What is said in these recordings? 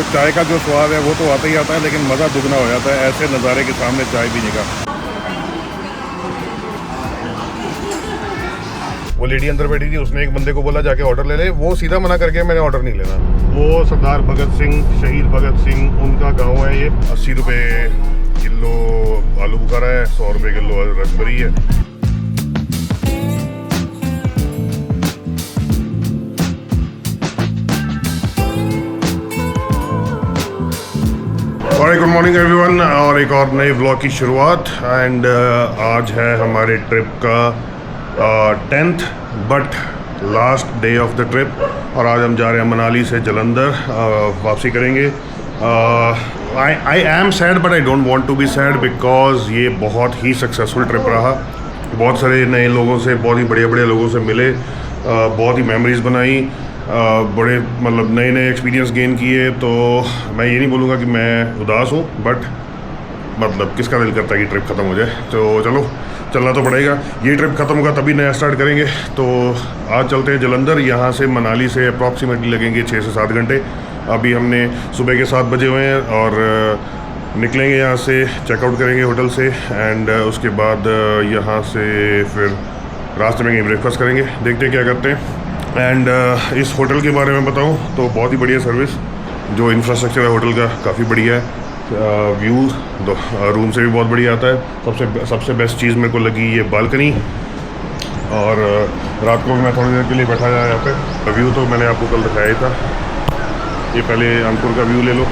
चाय का जो स्वाद है वो तो आता ही आता है, लेकिन मज़ा दुगना हो जाता है ऐसे नज़ारे के सामने चाय पीने का। वो लेडी अंदर बैठी थी, उसने एक बंदे को बोला जाके ऑर्डर ले ले, वो सीधा मना करके मैंने ऑर्डर नहीं लेना। वो सरदार भगत सिंह, शहीद भगत सिंह, उनका गांव है ये। 80 रुपये किलो आलू बुखारा है, 100 रुपये किलो रसबरी है। और गुड मॉर्निंग एवरीवन, और एक और नए व्लॉग की शुरुआत। एंड आज है हमारे ट्रिप का 10th but last day of the trip, और आज हम जा रहे हैं मनाली से जलंधर, वापसी करेंगे। I am sad but I don't want to be sad, because ये बहुत ही सक्सेसफुल ट्रिप रहा। बहुत सारे नए लोगों से, बहुत ही बढ़िया बढ़िया लोगों से मिले, बहुत ही मेमोरीज़ बनाई, बड़े मतलब नए नए एक्सपीरियंस गेन किए। तो मैं ये नहीं बोलूँगा कि मैं उदास हूँ, बट मतलब किसका दिल करता है कि ट्रिप ख़त्म हो जाए। तो चलो, चलना तो पड़ेगा। ये ट्रिप ख़त्म होगा तभी नया स्टार्ट करेंगे। तो आज चलते हैं जलंधर। यहाँ से मनाली से अप्रॉक्सीमेटली लगेंगे 6 से 7 घंटे। अभी हमने सुबह के 7 बजे हुए हैं और निकलेंगे यहाँ से, चेकआउट करेंगे होटल से, एंड उसके बाद यहाँ से फिर रास्ते में कहीं ब्रेकफास्ट करेंगे। देखते हैं क्या करते हैं। एंड इस होटल के बारे में बताऊँ तो बहुत ही बढ़िया सर्विस, जो इंफ्रास्ट्रक्चर है होटल का काफ़ी बढ़िया है। व्यू रूम से भी बहुत बढ़िया आता है। सबसे बेस्ट चीज़ मेरे को लगी ये बालकनी, और रात को मैं थोड़ी देर के लिए बैठा जाए यहाँ पे। व्यू तो मैंने आपको कल दिखाया ही था। ये पहले अंकुर का व्यू ले लो।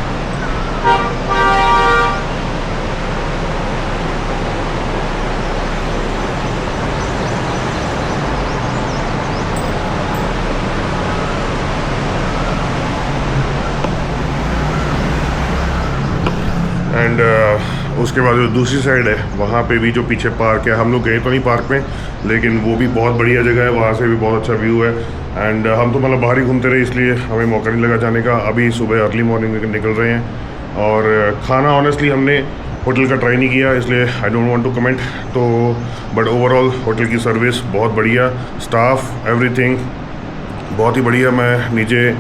एंड उसके बाद जो दूसरी साइड है, वहाँ पे भी जो पीछे पार्क है, हम लोग गए तो नहीं पार्क में, लेकिन वो भी बहुत बढ़िया जगह है, वहाँ से भी बहुत अच्छा व्यू है। एंड हम तो मतलब बाहर ही घूमते रहे, इसलिए हमें मौका नहीं लगा जाने का। अभी सुबह अर्ली मॉर्निंग में निकल रहे हैं। और खाना ऑनेस्टली हमने होटल का ट्राई नहीं किया, इसलिए I don't want to comment. तो बट ओवरऑल होटल की सर्विस बहुत बढ़िया, स्टाफ एवरीथिंग बहुत ही बढ़िया। मैं नीचे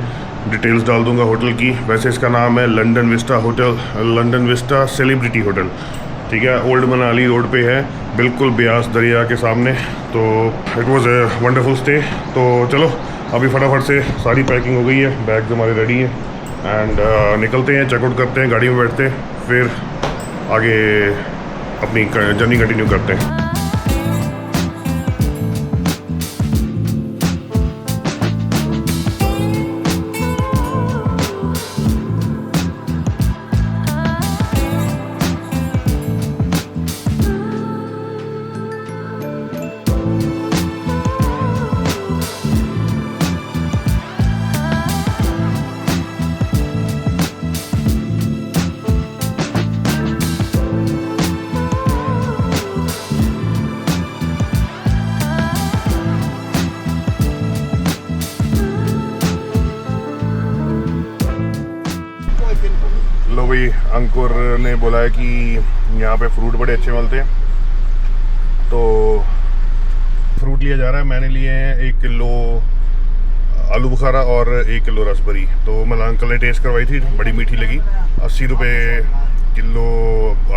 डिटेल्स डाल दूंगा होटल की। वैसे इसका नाम है London Vista hotel, London Vista celebrity hotel, ठीक है। ओल्ड मनाली रोड पे है, बिल्कुल ब्यास दरिया के सामने। तो it was a wonderful stay. तो चलो अभी फटाफट से सारी पैकिंग हो गई है, बैग्स हमारे रेडी हैं, एंड निकलते हैं, चेकआउट करते हैं, गाड़ी में बैठते हैं, फिर आगे अपनी जर्नी कंटिन्यू करते हैं। लो भाई, अंकुर ने बोला है कि यहाँ पे फ्रूट बड़े अच्छे मिलते हैं, तो फ्रूट लिया जा रहा है। मैंने लिए हैं 1 किलो आलू बुखारा और 1 किलो रसबरी। तो मतलब अंकल ने टेस्ट करवाई थी, बड़ी मीठी लगी। 80 रुपये किलो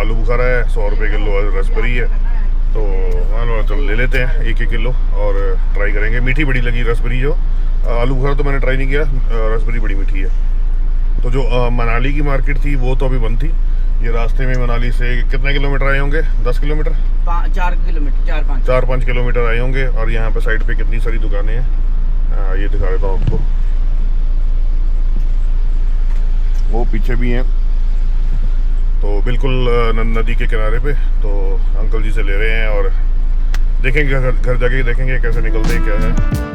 आलू बुखारा है, 100 रुपये किलो रसबरी है। तो हाँ चलो ले लेते हैं 1-1 किलो और ट्राई करेंगे। मीठी बड़ी लगी रसबरी, जो आलू बुखारा तो मैंने ट्राई नहीं किया, रसबरी बड़ी मीठी है। तो जो मनाली की मार्केट थी वो तो अभी बंद थी। ये रास्ते में मनाली से कितने किलोमीटर आए होंगे? 10 किलोमीटर, 4 किलोमीटर, 4-5 किलोमीटर आए होंगे। और यहाँ पे साइड पे कितनी सारी दुकानें हैं, ये दिखा देता हूँ आपको। वो पीछे भी हैं, तो बिल्कुल नदी के किनारे पे। तो अंकल जी से ले रहे हैं और देखेंगे, घर जाके देखेंगे कैसे निकलते हैं, क्या है।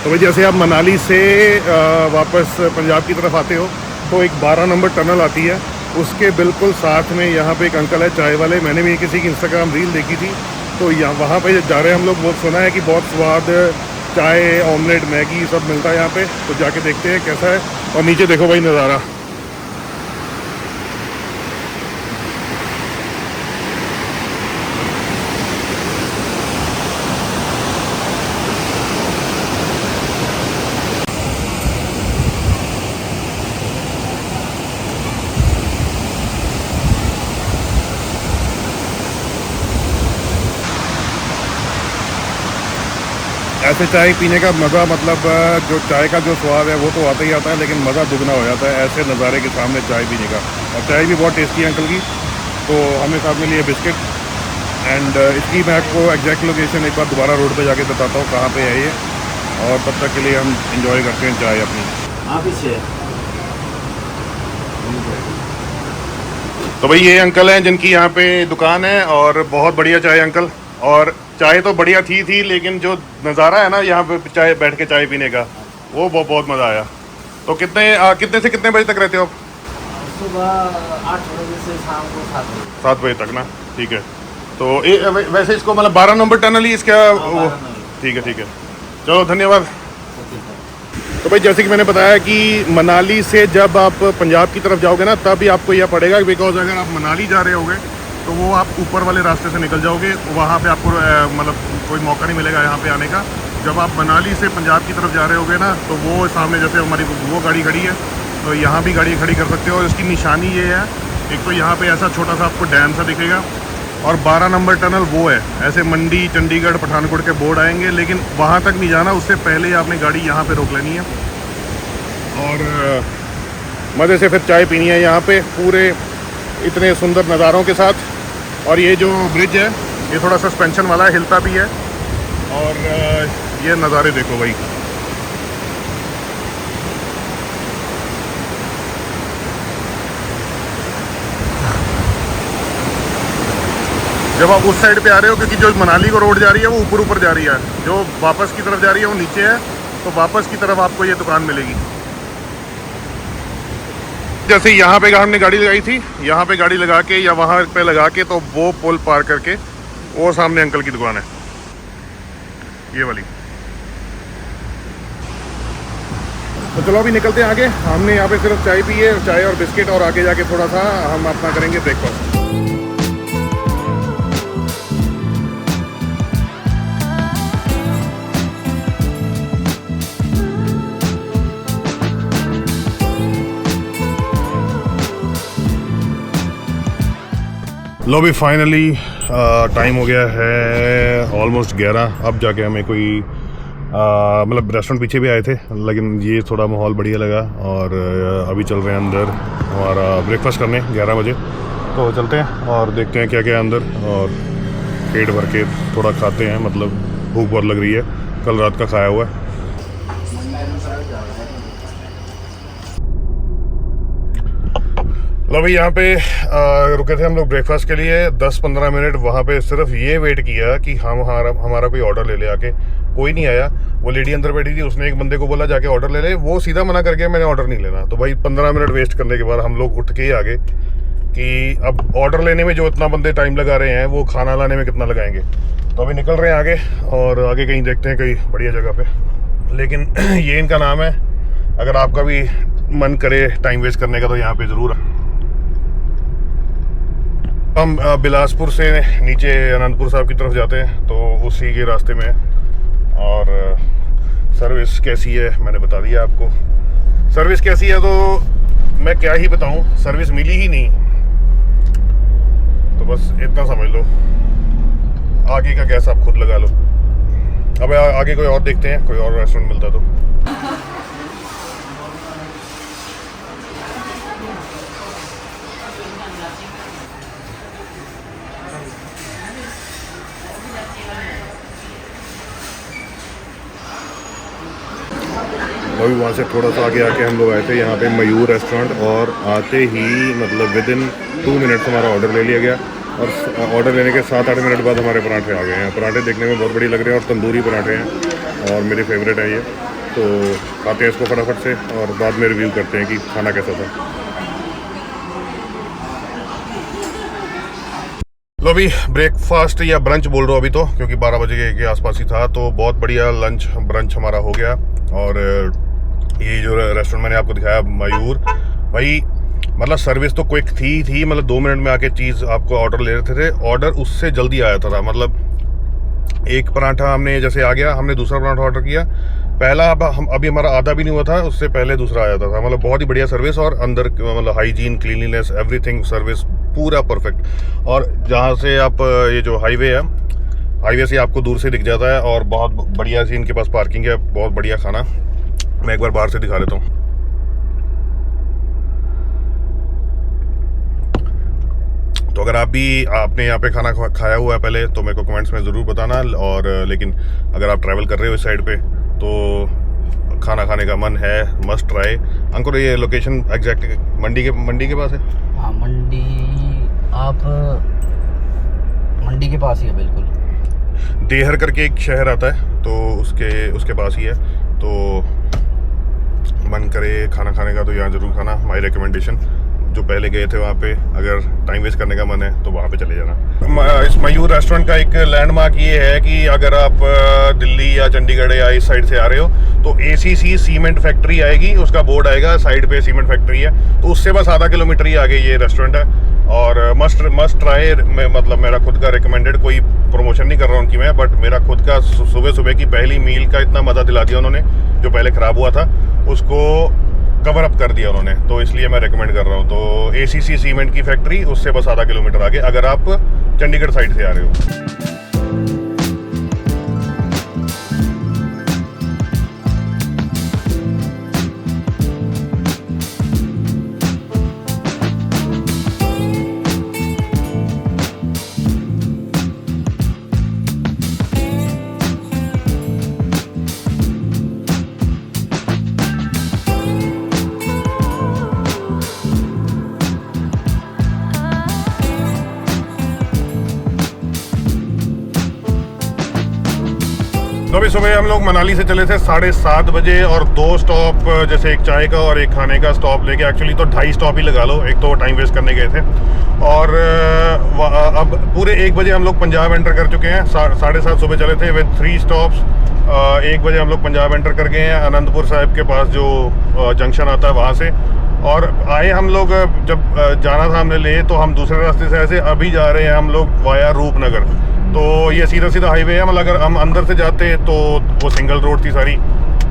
तो भाई जैसे आप मनाली से वापस पंजाब की तरफ आते हो तो एक 12 नंबर टनल आती है, उसके बिल्कुल साथ में यहाँ पे एक अंकल है चाय वाले। मैंने भी किसी की इंस्टाग्राम रील देखी थी, तो यहाँ वहाँ पे जा रहे हैं हम लोग। बहुत सुना है कि बहुत स्वाद चाय, ऑमलेट, मैगी सब मिलता है यहाँ पे। तो जाके देखते हैं कैसा है। और नीचे देखो भाई नज़ारा। ऐसे चाय पीने का मज़ा, मतलब जो चाय का जो स्वाद है वो तो आता ही आता है, लेकिन मज़ा दुगना हो जाता है ऐसे नज़ारे के सामने चाय पीने का। और चाय भी बहुत टेस्टी है अंकल की। तो हमने साथ में लिए बिस्किट। एंड इसकी मैं आपको एग्जैक्ट लोकेशन एक बार दोबारा रोड पे जाके बताता हूँ कहाँ पे है ये। और तब तक के लिए हम इंजॉय करते हैं चाय अपनी। पीछे तो भाई ये अंकल हैं जिनकी यहाँ पे दुकान है, और बहुत बढ़िया चाय अंकल। और चाय तो बढ़िया थी, लेकिन जो नज़ारा है ना यहाँ पे चाय बैठ के चाय पीने का, वो बहुत मज़ा आया। तो कितने से कितने बजे तक रहते हो आप? सुबह 8 बजे से शाम को 7 बजे तक ना, ठीक है। तो वैसे इसको मतलब 12 नंबर टनल ही इसका वो, ठीक है। चलो धन्यवाद। तो भाई जैसे कि मैंने बताया कि मनाली से जब आप पंजाब की तरफ जाओगे ना, तब ही आपको यह पड़ेगा, बिकॉज अगर आप मनाली जा रहे होगे तो वो आप ऊपर वाले रास्ते से निकल जाओगे, वहाँ पे आपको मतलब कोई मौका नहीं मिलेगा यहाँ पे आने का। जब आप मनाली से पंजाब की तरफ जा रहे होगे ना, तो वो सामने जैसे हमारी वो गाड़ी खड़ी है, तो यहाँ भी गाड़ी खड़ी कर सकते हो। और इसकी निशानी ये है, एक तो यहाँ पे ऐसा छोटा सा आपको डैम सा दिखेगा, और 12 नंबर टनल वो है। ऐसे मंडी, चंडीगढ़, पठानकोट के बोर्ड आएंगे, लेकिन वहाँ तक नहीं जाना, उससे पहले ही आपने गाड़ी यहाँ पे रोक लेनी है और मज़े से फिर चाय पीनी है यहाँ पे, पूरे इतने सुंदर नज़ारों के साथ। और ये जो ब्रिज है ये थोड़ा सस्पेंशन वाला है, हिलता भी है। और ये नज़ारे देखो भाई। जब आप उस साइड पे आ रहे हो, क्योंकि जो मनाली को रोड जा रही है वो ऊपर जा रही है, जो वापस की तरफ जा रही है वो नीचे है, तो वापस की तरफ आपको ये दुकान मिलेगी। जैसे यहाँ पे हमने गाड़ी लगाई थी, यहाँ पे गाड़ी लगा के या वहाँ पे लगा के, तो वो पुल पार करके वो सामने अंकल की दुकान है, ये वाली। तो चलो अभी निकलते हैं आगे। हमने यहाँ पे सिर्फ चाय पी है, चाय और बिस्किट, और आगे जाके थोड़ा सा हम अपना करेंगे ब्रेकफास्ट। लो भी फाइनली टाइम हो गया है ऑलमोस्ट 11। अब जाके हमें कोई मतलब रेस्टोरेंट पीछे भी आए थे, लेकिन ये थोड़ा माहौल बढ़िया लगा। और अभी चल रहे हैं अंदर हमारा ब्रेकफास्ट करने 11 बजे। तो चलते हैं और देखते हैं क्या क्या है अंदर, और पेट भर के थोड़ा खाते हैं, मतलब भूख बहुत लग रही है, कल रात का खाया हुआ है। लो भाई यहाँ पे रुके थे हम लोग ब्रेकफास्ट के लिए 10-15 मिनट। वहाँ पे सिर्फ ये वेट किया कि हम हमारा कोई ऑर्डर ले ले आके। कोई नहीं आया। वो लेडी अंदर बैठी थी, उसने एक बंदे को बोला जाके ऑर्डर ले ले, वो सीधा मना कर गया मैंने ऑर्डर नहीं लेना। तो भाई 15 मिनट वेस्ट करने के बाद हम लोग उठ के ही आ गए कि अब ऑर्डर लेने में जो इतना बंदे टाइम लगा रहे हैं, वो खाना लाने में कितना लगाएंगे। तो अभी निकल रहे हैं आगे, और आगे कहीं देखते हैं कहीं बढ़िया जगह पे। लेकिन ये इनका नाम है, अगर आपका भी मन करे टाइम वेस्ट करने का तो यहाँ पे ज़रूर। हम बिलासपुर से नीचे अनंतपुर साहब की तरफ जाते हैं, तो उसी के रास्ते में। और सर्विस कैसी है मैंने बता दिया आपको। सर्विस कैसी है तो मैं क्या ही बताऊं, सर्विस मिली ही नहीं, तो बस इतना समझ लो। आगे का गैस आप खुद लगा लो। अब आगे कोई और देखते हैं, कोई और रेस्टोरेंट मिलता तो। अभी वहाँ से थोड़ा सा आगे आके हम लोग आए थे यहाँ पे मयूर रेस्टोरेंट, और आते ही मतलब विदिन 2 मिनट्स हमारा ऑर्डर ले लिया गया। और ऑर्डर लेने के 7-8 मिनट बाद हमारे पराठे आ गए हैं। पराठे देखने में बहुत बढ़िया लग रहे हैं, और तंदूरी पराठे हैं, और मेरे फेवरेट है ये। तो खाते हैं इसको फटाफट से, और बाद में रिव्यू करते हैं कि खाना कैसा था। लो अभी ब्रेकफास्ट या ब्रंच बोल रहा हूँ अभी तो, क्योंकि 12 बजे के आसपास ही था, तो बहुत बढ़िया लंच ब्रंच हमारा हो गया। और ये जो रेस्टोरेंट मैंने आपको दिखाया मयूर भाई, मतलब सर्विस तो क्विक थी, मतलब 2 मिनट में आके चीज़ आपको ऑर्डर ले रहे थे, ऑर्डर उससे जल्दी आया था। मतलब एक पराठा हमने जैसे आ गया, हमने दूसरा पराठा ऑर्डर किया, पहला अभी हमारा आधा भी नहीं हुआ था, उससे पहले दूसरा आया था। मतलब बहुत ही बढ़िया सर्विस, और अंदर मतलब हाइजीन, क्लीनलीनेस, एवरीथिंग, सर्विस पूरा परफेक्ट। और जहाँ से आप ये जो हाईवे है, हाईवे से आपको दूर से दिख जाता है, और बहुत बढ़िया सी इनके पास पार्किंग है, बहुत बढ़िया खाना। मैं एक बार बाहर से दिखा देता हूँ। तो अगर आप भी आपने यहाँ पे खाना खाया हुआ है पहले, तो मेरे को कमेंट्स में ज़रूर बताना। और लेकिन अगर आप ट्रैवल कर रहे हो इस साइड पे, तो खाना खाने का मन है, मस्ट ट्राई। अंकुर ये लोकेशन एग्जैक्ट मंडी के पास है? हाँ, मंडी के पास ही है बिल्कुल। देहर करके एक शहर आता है, तो उसके पास ही है। तो मन करे खाना खाने का तो यहाँ ज़रूर खाना। माई रिकमेंडेशन, जो पहले गए थे वहाँ पे, अगर टाइम वेस्ट करने का मन है तो वहाँ पे चले जाना। इस मयूर रेस्टोरेंट का एक लैंडमार्क ये है कि अगर आप दिल्ली या चंडीगढ़ या इस साइड से आ रहे हो, तो ACC सीमेंट फैक्ट्री आएगी, उसका बोर्ड आएगा साइड पे, सीमेंट फैक्ट्री है, तो उससे बस आधा किलोमीटर ही आगे ये रेस्टोरेंट है। और मस्ट ट्राई, मतलब मेरा खुद का रिकमेंडेड, कोई प्रमोशन नहीं कर रहा उनकी मैं, बट मेरा खुद का सुबह की पहली मील का इतना मज़ा दिला दिया उन्होंने, जो पहले ख़राब हुआ था उसको कवर अप कर दिया उन्होंने, तो इसलिए मैं रेकमेंड कर रहा हूँ। तो ACC सीमेंट की फैक्ट्री, उससे बस आधा किलोमीटर आगे, अगर आप चंडीगढ़ साइड से आ रहे हो। तो अभी सुबह हम लोग मनाली से चले थे 7:30 बजे, और 2 स्टॉप, जैसे एक चाय का और एक खाने का स्टॉप लेके, एक्चुअली तो 2.5 स्टॉप ही लगा लो, एक तो टाइम वेस्ट करने गए थे। और अब पूरे 1 बजे हम लोग पंजाब एंटर कर चुके हैं। 7:30 सुबह चले थे विद 3 स्टॉप्स। 1 बजे हम लोग पंजाब एंटर कर गए हैं, अनंतपुर साहिब के पास जो जंक्शन आता है वहाँ से। और आए हम लोग, जब जाना था हमने ले, तो हम दूसरे रास्ते से ऐसे अभी जा रहे हैं हम लोग वाया रूपनगर। तो ये सीधा सीधा हाईवे है, मतलब अगर हम अंदर से जाते तो वो सिंगल रोड थी सारी,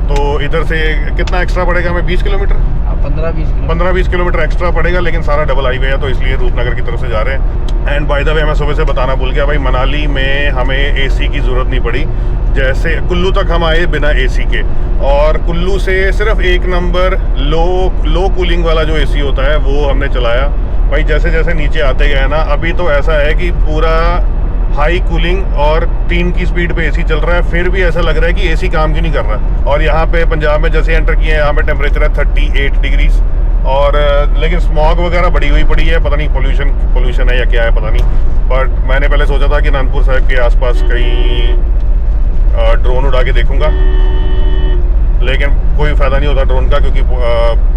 तो इधर से कितना एक्स्ट्रा पड़ेगा हमें? 20 किलोमीटर, 15-20 किलोमीटर एक्स्ट्रा पड़ेगा, लेकिन सारा डबल हाईवे है, तो इसलिए रूपनगर की तरफ से जा रहे हैं। एंड बाय द वे मैं सुबह से बताना भूल गया भाई, मनाली में हमें AC की ज़रूरत नहीं पड़ी। जैसे कुल्लू तक हम आए बिना AC के, और कुल्लू से सिर्फ 1 नंबर लो कूलिंग वाला जो AC होता है वो हमने चलाया भाई। जैसे जैसे नीचे आते गए ना, अभी तो ऐसा है कि पूरा हाई कूलिंग और 3 की स्पीड पे AC चल रहा है, फिर भी ऐसा लग रहा है कि AC काम क्यों नहीं कर रहा। और यहाँ पे पंजाब में जैसे एंटर किए हैं, यहाँ पे टेम्परेचर है 38 डिग्रीज, और लेकिन स्मॉग वगैरह बढ़ी हुई पड़ी है, पता नहीं पोल्यूशन है या क्या है, पता नहीं। बट मैंने पहले सोचा था कि अनंतपुर साहिब के आसपास कहीं ड्रोन उड़ा के देखूंगा, लेकिन कोई फ़ायदा नहीं होता ड्रोन का, क्योंकि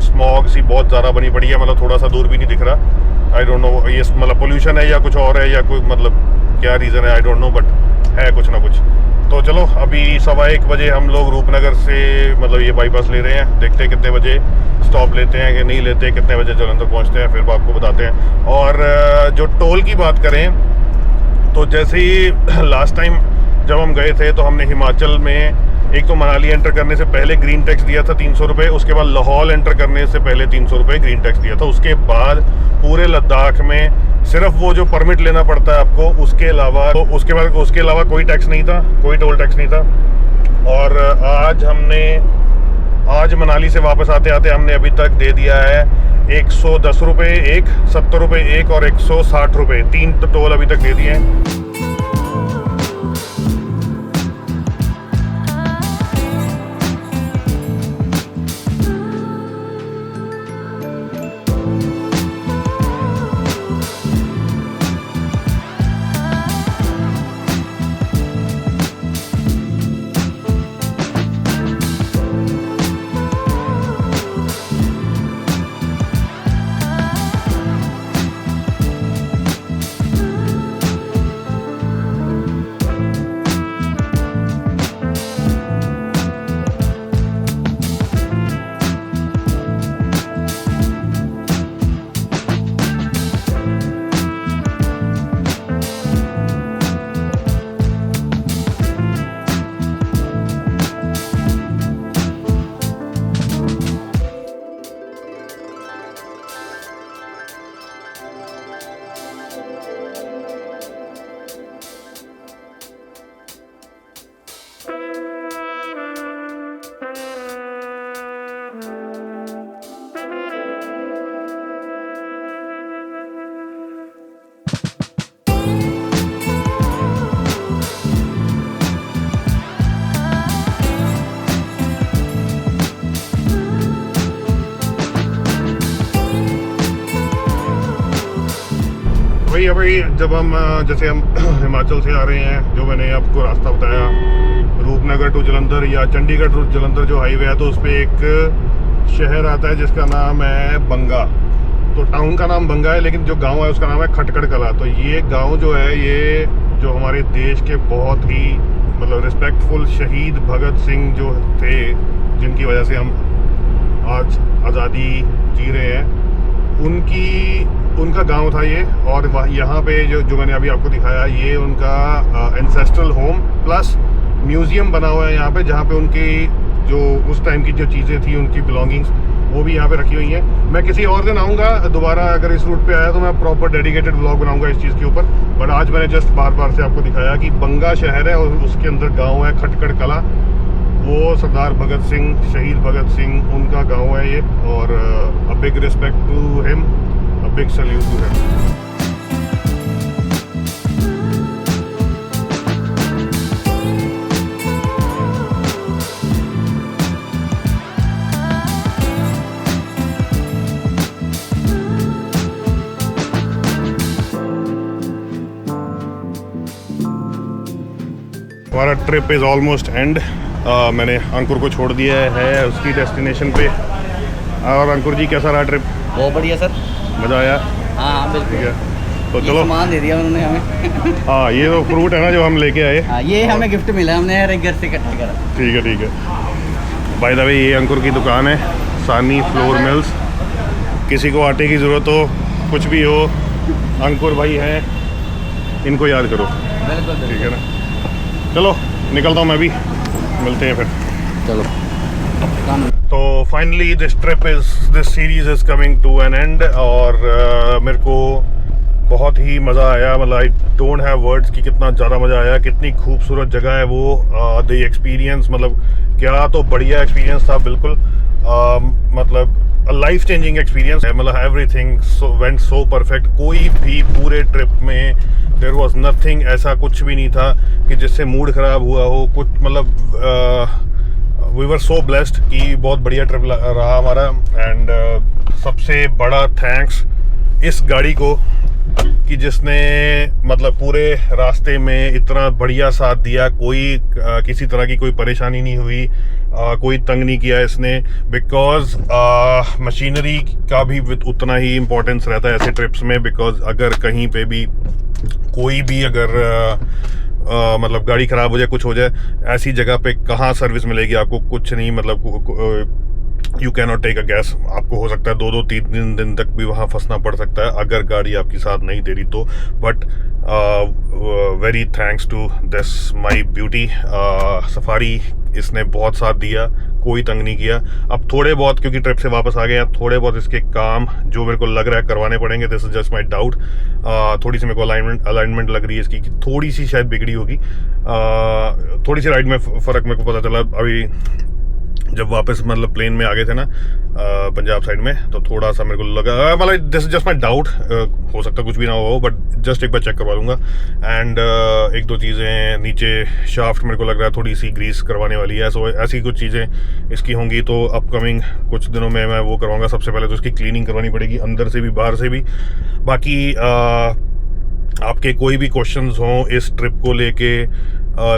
स्मॉग सी बहुत ज़्यादा बनी पड़ी है, मतलब थोड़ा सा दूर भी नहीं दिख रहा। आई डोंट नो ये मतलब पोल्यूशन है या कुछ और है, या कोई मतलब क्या रीज़न है, आई डोंट नो, बट है कुछ ना कुछ। तो चलो अभी 1:15 बजे हम लोग रूपनगर से मतलब ये बाईपास ले रहे हैं, देखते हैं कितने बजे स्टॉप लेते हैं कि नहीं लेते, कितने बजे जलंधर पहुंचते हैं, फिर आपको बताते हैं। और जो टोल की बात करें, तो जैसे ही लास्ट टाइम जब हम गए थे, तो हमने हिमाचल में एक तो मनाली एंटर करने से पहले ग्रीन टैक्स दिया था 300 रुपये, उसके बाद लाहौल एंटर करने से पहले 300 रुपये ग्रीन टैक्स दिया था। उसके बाद पूरे लद्दाख में सिर्फ वो जो परमिट लेना पड़ता है आपको, उसके अलावा कोई टैक्स नहीं था, कोई टोल टैक्स नहीं था। और आज मनाली से वापस आते आते हमने अभी तक दे दिया है 110 रुपये एक, 70 रुपये एक, और 160 रुपये, 3 टोल अभी तक दे दिए हैं। फाइनली अभी जब हम जैसे हम हिमाचल से आ रहे हैं, जो मैंने आपको रास्ता बताया रूपनगर टू जलंधर या चंडीगढ़ टू जलंधर जो हाईवे है, तो उस पर एक शहर आता है जिसका नाम है बंगा। तो टाउन का नाम बंगा है, लेकिन जो गांव है उसका नाम है खटकड़ कला। तो ये गांव जो है, ये जो हमारे देश के बहुत ही मतलब रिस्पेक्टफुल शहीद भगत सिंह जो थे, जिनकी वजह से हम आज आज़ादी जी रहे हैं, उनका गांव था ये। और यहाँ पे जो मैंने अभी आपको दिखाया, ये उनका एंसेस्ट्रल होम प्लस म्यूज़ियम बना हुआ है यहाँ पे, जहाँ पे उनकी जो उस टाइम की जो चीज़ें थी, उनकी बिलोंगिंग्स, वो भी यहाँ पे रखी हुई हैं। मैं किसी और दिन आऊँगा दोबारा, अगर इस रूट पे आया तो मैं प्रॉपर डेडिकेटेड व्लॉग बनाऊँगा इस चीज़ के ऊपर। बट आज मैंने जस्ट बार से आपको दिखाया कि बंगा शहर है और उसके अंदर गाँव है खटकड़ कला। वो सरदार भगत सिंह, शहीद भगत सिंह, उनका गाँव है ये। और a big respect to him, a big salute to him. हमारा ट्रिप इज़ ऑलमोस्ट एंड। मैंने अंकुर को छोड़ दिया है उसकी डेस्टिनेशन पे। और अंकुर जी, कैसा रहा ट्रिप? बहुत बढ़िया सर, मज़ा आया? हाँ बिल्कुल। ठीक है, तो ये चलो। सामान दे दिया उन्होंने हमें। हाँ, ये तो फ्रूट है ना जो हम लेके आए। हाँ, ये हमें गिफ्ट मिला, हमने हर एक घर से इकट्ठा करा। ठीक है ठीक है। बाय द वे, ये अंकुर की दुकान है, सानी फ्लोर मिल्स। किसी को आटे की ज़रूरत हो, कुछ भी हो, अंकुर भाई हैं, इनको याद करो। बिल्कुल ठीक है ना? चलो निकलता हूँ मैं भी, मिलते हैं फिर। चलो। तो finally this series is coming to an end. और मेरे को बहुत ही मज़ा आया। मतलब आई डोंट हैव वर्ड्स कि कितना ज़्यादा मज़ा आया, कितनी खूबसूरत जगह है वो। द एक्सपीरियंस, मतलब क्या तो बढ़िया एक्सपीरियंस था बिल्कुल। मतलब लाइफ चेंजिंग एक्सपीरियंस है। मतलब एवरीथिंग वेंट सो परफेक्ट। कोई भी पूरे ट्रिप में देयर वाज नथिंग, ऐसा कुछ भी नहीं था कि जिससे मूड ख़राब हुआ हो कुछ। मतलब वी वर सो ब्लेस्ड कि बहुत बढ़िया ट्रिप रहा हमारा। एंड सबसे बड़ा थैंक्स इस गाड़ी को कि जिसने मतलब पूरे रास्ते में इतना बढ़िया साथ दिया। कोई किसी तरह की कोई परेशानी नहीं हुई, कोई तंग नहीं किया इसने। बिकॉज मशीनरी का भी उतना ही इम्पोर्टेंस रहता है ऐसे ट्रिप्स में। बिकॉज अगर कहीं पे भी कोई भी अगर मतलब गाड़ी ख़राब हो जाए, कुछ हो जाए, ऐसी जगह पे कहाँ सर्विस मिलेगी आपको? कुछ नहीं। मतलब you can not take a guess. आपको हो सकता है 2-3 दिन तक भी वहाँ फंसना पड़ सकता है अगर गाड़ी आपकी साथ नहीं दे रही तो। But very thanks to this my beauty safari. इसने बहुत साथ दिया, कोई तंग नहीं किया। अब थोड़े बहुत, क्योंकि ट्रिप से वापस आ गए हैं, थोड़े बहुत इसके काम जो मेरे को लग रहा है करवाने पड़ेंगे। This is just my doubt. थोड़ी सी मेरे को अलाइनमेंट लग रही है इसकी, कि थोड़ी सी शायद बिगड़ी होगी। थोड़ी सी राइड में फ़र्क मेरे को पता चला अभी जब वापस मतलब प्लेन में आ गए थे ना पंजाब साइड में, तो थोड़ा सा मेरे को लगा। मतलब this is just my doubt, हो सकता कुछ भी ना हो, बट जस्ट एक बार चेक करवा लूँगा। एंड एक दो चीज़ें नीचे शाफ्ट मेरे को लग रहा है थोड़ी सी ग्रीस करवाने वाली है। सो ऐसी कुछ चीज़ें इसकी होंगी, तो अपकमिंग कुछ दिनों में मैं वो करवाऊँगा। सबसे पहले तो इसकी क्लीनिंग करवानी पड़ेगी, अंदर से भी बाहर से भी। बाकी आपके कोई भी क्वेश्चंस हों इस ट्रिप को लेके,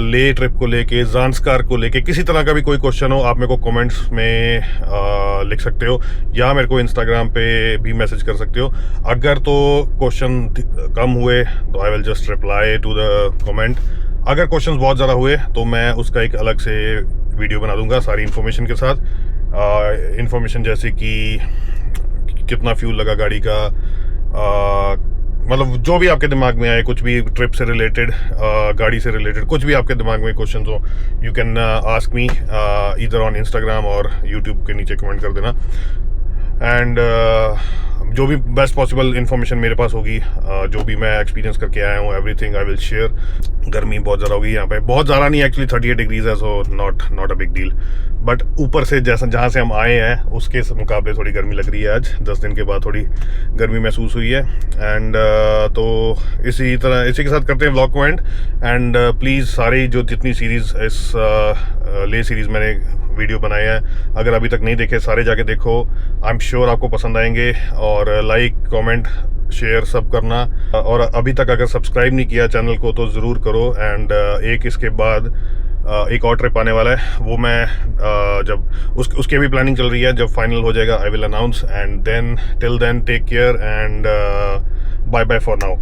ले ट्रिप को लेके, ज़ांस्कार को लेके, किसी तरह का भी कोई क्वेश्चन हो, आप मेरे को कमेंट्स में लिख सकते हो, या मेरे को इंस्टाग्राम पे भी मैसेज कर सकते हो। अगर तो क्वेश्चन कम हुए तो I will just reply to the comment. अगर क्वेश्चंस बहुत ज़्यादा हुए तो मैं उसका एक अलग से वीडियो बना दूंगा सारी इन्फॉर्मेशन के साथ। इन्फॉर्मेशन जैसे कि कितना फ्यूल लगा गाड़ी का, मतलब जो भी आपके दिमाग में आए, कुछ भी ट्रिप से रिलेटेड, गाड़ी से रिलेटेड, कुछ भी आपके दिमाग में क्वेश्चन हो, you can ask me either on Instagram और यूट्यूब के नीचे कमेंट कर देना। एंड जो भी बेस्ट पॉसिबल इन्फॉर्मेशन मेरे पास होगी, जो भी मैं एक्सपीरियंस करके आया हूँ, एवरीथिंग आई विल शेयर। गर्मी बहुत ज़्यादा होगी यहाँ पे, बहुत ज़्यादा नहीं एक्चुअली, 38 डिग्रीज है, so not a big deal. But ऊपर से जैसा जहाँ से हम आए हैं उसके मुकाबले थोड़ी गर्मी लग रही है आज। 10 दिन के बाद थोड़ी गर्मी महसूस हुई है। एंड तो इसी के साथ करते हैं व्लॉग को एंड। एंड प्लीज़ सारी जो जितनी सीरीज़ इस ले सीरीज़ मैंने वीडियो बनाए हैं, अगर अभी तक नहीं देखे सारे जाके देखो। आई एम श्योर आपको पसंद आएंगे। और लाइक, कमेंट शेयर सब करना, और अभी तक अगर सब्सक्राइब नहीं किया चैनल को तो ज़रूर करो। एंड एक इसके बाद एक और ट्रिप आने वाला है, वो मैं जब उसके भी प्लानिंग चल रही है, जब फाइनल हो जाएगा I will announce. And then till then take care and bye bye for now.